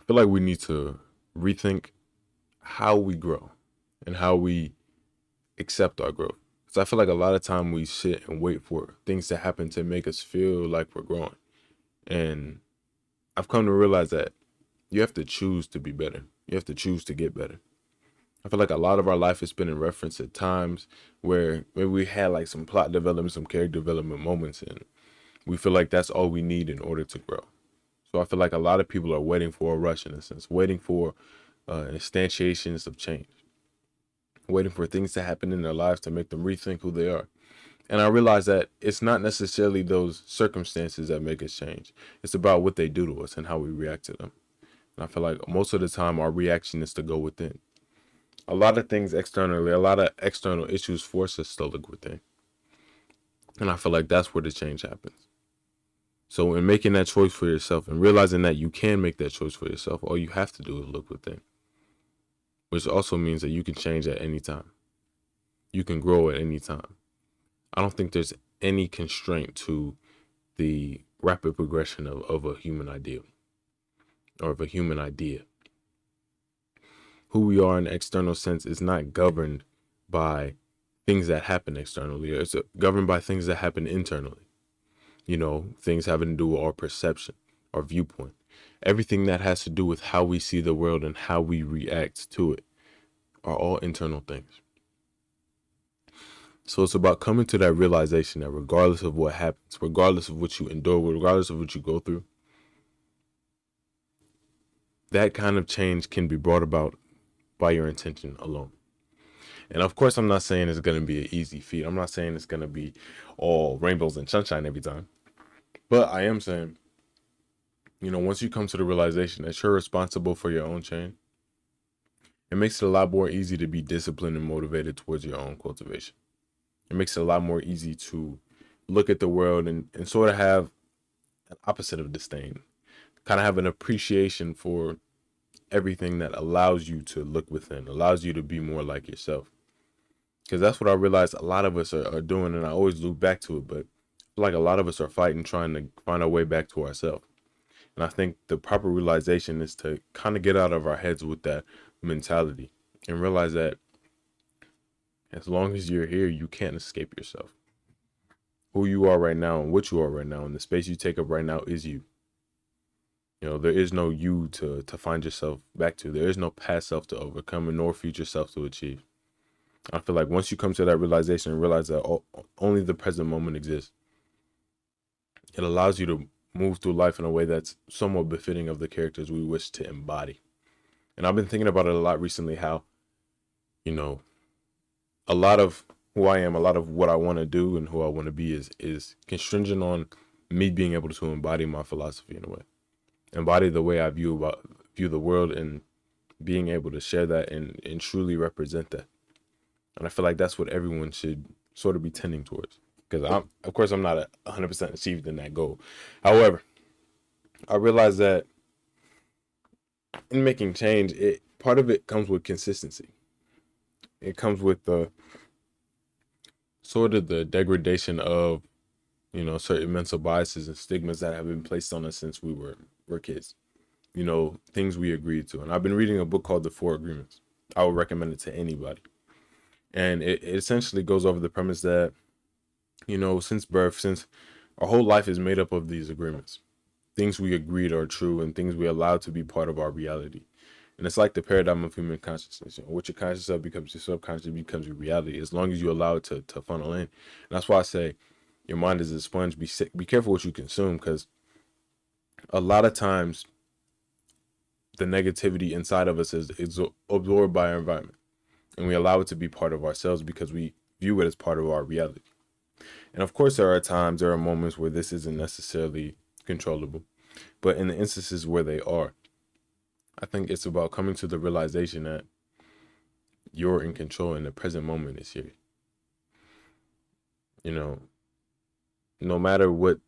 feel like we need to rethink how we grow and how we accept our growth. Because I feel like a lot of time we sit and wait for things to happen to make us feel like we're growing. And I've come to realize that you have to choose to be better. You have to choose to get better. I feel like a lot of our life has been in reference to times where maybe we had like some plot development, some character development moments, and we feel like that's all we need in order to grow. So I feel like a lot of people are waiting for a rush in a sense, waiting for instantiations of change, waiting for things to happen in their lives to make them rethink who they are. And I realize that it's not necessarily those circumstances that make us change. It's about what they do to us and how we react to them. And I feel like most of the time our reaction is to go within. A lot of things externally, a lot of external issues force us to look within. And I feel like that's where the change happens. So in making that choice for yourself and realizing that you can make that choice for yourself, all you have to do is look within, which also means that you can change at any time. You can grow at any time. I don't think there's any constraint to the rapid progression of a human ideal or of a human idea. Who we are in the external sense is not governed by things that happen externally. It's governed by things that happen internally. Things having to do with our perception, our viewpoint. Everything that has to do with how we see the world and how we react to it are all internal things. So it's about coming to that realization that regardless of what happens, regardless of what you endure, regardless of what you go through, that kind of change can be brought about by your intention alone. And of course, I'm not saying it's going to be an easy feat. I'm not saying it's going to be all rainbows and sunshine every time. But I am saying, once you come to the realization that you're responsible for your own change, it makes it a lot more easy to be disciplined and motivated towards your own cultivation. It makes it a lot more easy to look at the world and sort of have an opposite of disdain, kind of have an appreciation for everything that allows you to look within, allows you to be more like yourself. Because that's what I realize a lot of us are doing, and I always loop back to it, but I feel like a lot of us are fighting, trying to find our way back to ourselves. And I think the proper realization is to kind of get out of our heads with that mentality and realize that as long as you're here, you can't escape yourself. Who you are right now and what you are right now and the space you take up right now is you. There is no you to find yourself back to. There is no past self to overcome nor future self to achieve. I feel like once you come to that realization and realize that only the present moment exists, it allows you to move through life in a way that's somewhat befitting of the characters we wish to embody. And I've been thinking about it a lot recently, how, you know, a lot of who I am, a lot of what I want to do and who I want to be is contingent on me being able to embody my philosophy in a way, embody the way I view the world, and being able to share that and truly represent that. And I feel like that's what everyone should sort of be tending towards. Because of course, I'm not 100% achieved in that goal. However, I realize that in making change, part of it comes with consistency. It comes with the sort of the degradation of certain mental biases and stigmas that have been placed on us since we were kids. Things we agreed to. And I've been reading a book called The Four Agreements. I would recommend it to anybody. And it essentially goes over the premise that since birth, since our whole life is made up of these agreements, things we agreed are true and things we allow to be part of our reality. And it's like the paradigm of human consciousness. What you're conscious of becomes your subconscious, becomes your reality, as long as you allow it to funnel in. And that's why I say your mind is a sponge. Be careful what you consume, because a lot of times the negativity inside of us is absorbed by our environment. And we allow it to be part of ourselves because we view it as part of our reality. And of course, there are moments where this isn't necessarily controllable. But in the instances where they are, I think it's about coming to the realization that you're in control and the present moment is here. No matter what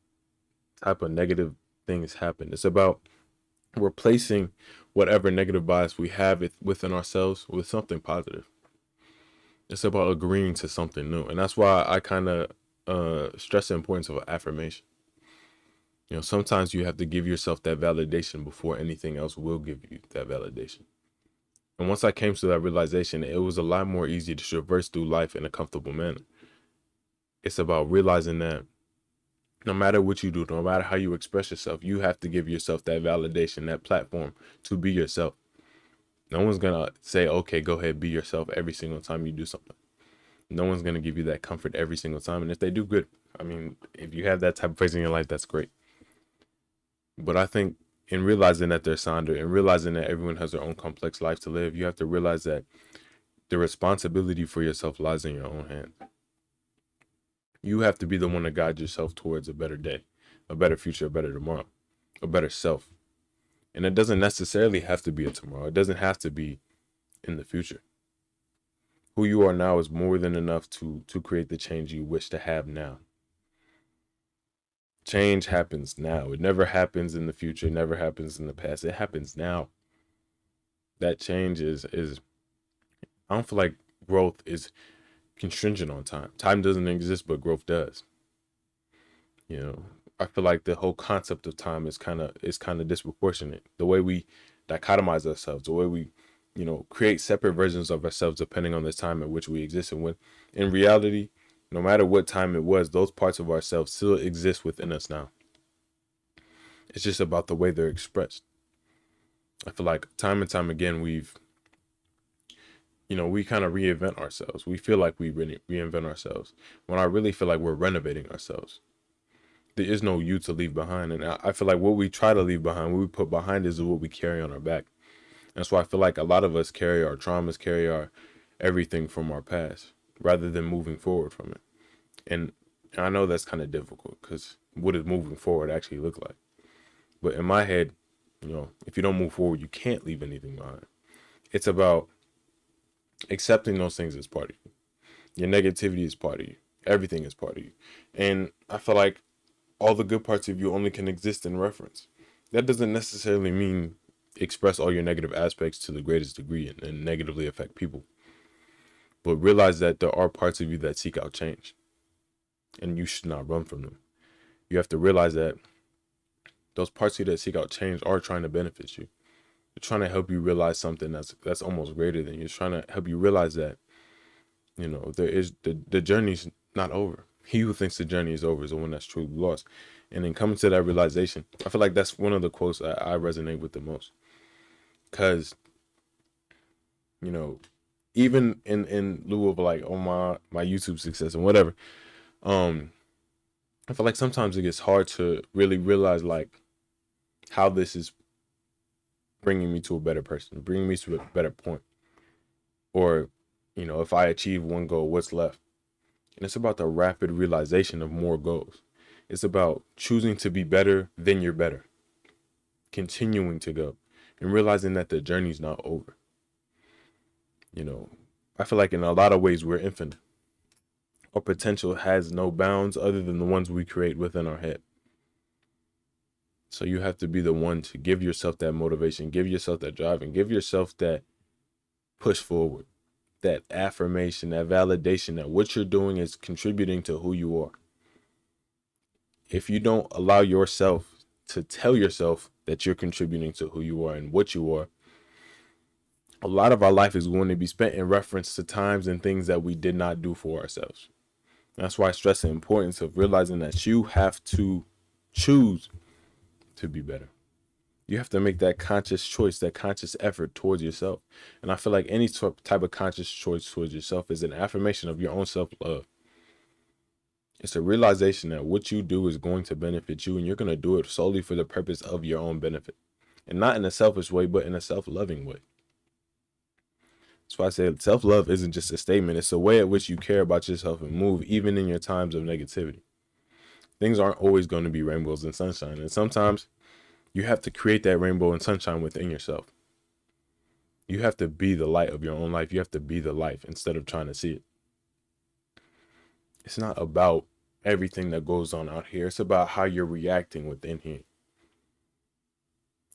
type of negative things happen, it's about replacing whatever negative bias we have within ourselves with something positive. It's about agreeing to something new. And that's why I kind of stress the importance of affirmation. You know, sometimes you have to give yourself that validation before anything else will give you that validation. And once I came to that realization, it was a lot more easy to traverse through life in a comfortable manner. It's about realizing that no matter what you do, no matter how you express yourself, you have to give yourself that validation, that platform to be yourself. No one's going to say, okay, go ahead, be yourself every single time you do something. No one's going to give you that comfort every single time. And if they do, good. I mean, if you have that type of person in your life, that's great. But I think in realizing that they're Sonder and realizing that everyone has their own complex life to live, you have to realize that the responsibility for yourself lies in your own hands. You have to be the one to guide yourself towards a better day, a better future, a better tomorrow, a better self. And it doesn't necessarily have to be a tomorrow. It doesn't have to be in the future. Who you are now is more than enough to create the change you wish to have now. Change happens now. It never happens in the future. It never happens in the past. It happens now. That change is I don't feel like growth is contingent on time. Time doesn't exist, but growth does. You know, I feel like the whole concept of time is kind of disproportionate. The way we dichotomize ourselves, the way we, create separate versions of ourselves depending on the time at which we exist. And when in reality, no matter what time it was, those parts of ourselves still exist within us now. It's just about the way they're expressed. I feel like time and time again, we kind of reinvent ourselves. We feel like we reinvent ourselves when I really feel like we're renovating ourselves. There is no you to leave behind. And I feel like what we try to leave behind, what we put behind is what we carry on our back. That's why I feel like a lot of us carry our traumas, carry our everything from our past rather than moving forward from it. And I know that's kind of difficult because what does moving forward actually look like? But in my head, if you don't move forward, you can't leave anything behind. It's about accepting those things as part of you. Your negativity is part of you. Everything is part of you. And I feel like all the good parts of you only can exist in reference. That doesn't necessarily mean express all your negative aspects to the greatest degree and negatively affect people. But realize that there are parts of you that seek out change. And you should not run from them. You have to realize that those parts of you that seek out change are trying to benefit you. They're trying to help you realize something that's almost greater than you. It's trying to help you realize that, there is the journey's not over. He who thinks the journey is over is the one that's truly lost. And then coming to that realization, I feel like that's one of the quotes I resonate with the most. Because, even in lieu of like, oh, my YouTube success and whatever, I feel like sometimes it gets hard to really realize like how this is bringing me to a better person, bringing me to a better point. Or, if I achieve one goal, what's left? And it's about the rapid realization of more goals. It's about choosing to be better than you're better. Continuing to go and realizing that the journey's not over. I feel like in a lot of ways we're infinite. Our potential has no bounds other than the ones we create within our head. So you have to be the one to give yourself that motivation, give yourself that drive, and give yourself that push forward, that affirmation, that validation that what you're doing is contributing to who you are. If you don't allow yourself to tell yourself that you're contributing to who you are and what you are, a lot of our life is going to be spent in reference to times and things that we did not do for ourselves. That's why I stress the importance of realizing that you have to choose to be better. You have to make that conscious choice, that conscious effort towards yourself. And I feel like any type of conscious choice towards yourself is an affirmation of your own self-love. It's a realization that what you do is going to benefit you and you're going to do it solely for the purpose of your own benefit. And not in a selfish way, but in a self-loving way. That's why I say self-love isn't just a statement. It's a way at which you care about yourself and move even in your times of negativity. Things aren't always going to be rainbows and sunshine. And sometimes you have to create that rainbow and sunshine within yourself. You have to be the light of your own life. You have to be the life instead of trying to see it. It's not about everything that goes on out here. It's about how you're reacting within here.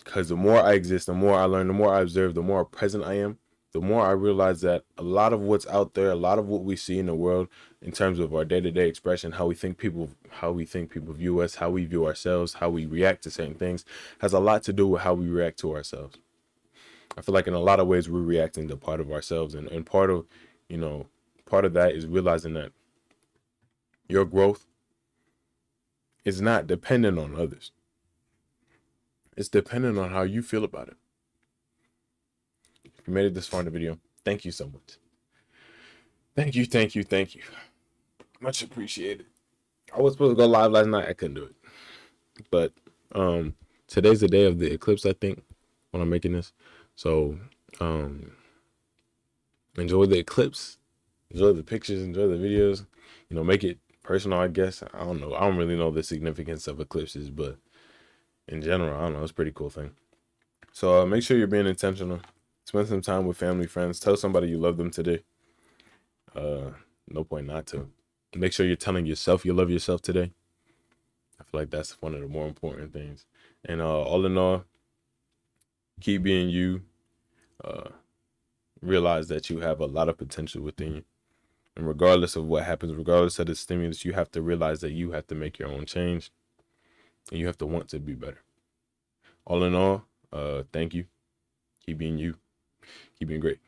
Because the more I exist, the more I learn, the more I observe, the more present I am, the more I realize that a lot of what's out there, a lot of what we see in the world in terms of our day-to-day expression, how we think people view us, how we view ourselves, how we react to certain things, has a lot to do with how we react to ourselves. I feel like in a lot of ways we're reacting to part of ourselves, and part of, part of that is realizing that your growth is not dependent on others. It's dependent on how you feel about it. If you made it this far in the video, thank you so much. Thank you, thank you, thank you. Much appreciated. I was supposed to go live last night. I couldn't do it. But today's the day of the eclipse, I think, when I'm making this. So enjoy the eclipse. Enjoy the pictures. Enjoy the videos. Make it personal, I guess. I don't know. I don't really know the significance of eclipses, but in general, I don't know. It's a pretty cool thing. So make sure you're being intentional. Spend some time with family, friends. Tell somebody you love them today. No point not to. Make sure you're telling yourself you love yourself today. I feel like that's one of the more important things. And all in all, keep being you. Realize that you have a lot of potential within you. And regardless of what happens, regardless of the stimulus, you have to realize that you have to make your own change. And you have to want to be better. All in all, thank you. Keep being you. Keep being great.